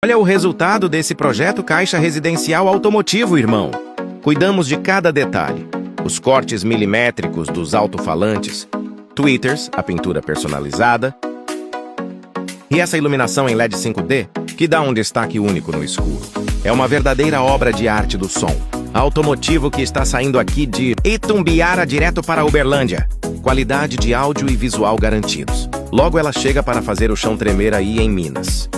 Olha o resultado desse projeto Caixa Residencial Automotivo, irmão. Cuidamos de cada detalhe. Os cortes milimétricos dos alto-falantes, tweeters, a pintura personalizada e essa iluminação em LED 5D que dá um destaque único no escuro. É uma verdadeira obra de arte do som. Automotivo que está saindo aqui de Itumbiara direto para Uberlândia. Qualidade de áudio e visual garantidos. Logo ela chega para fazer o chão tremer aí em Minas.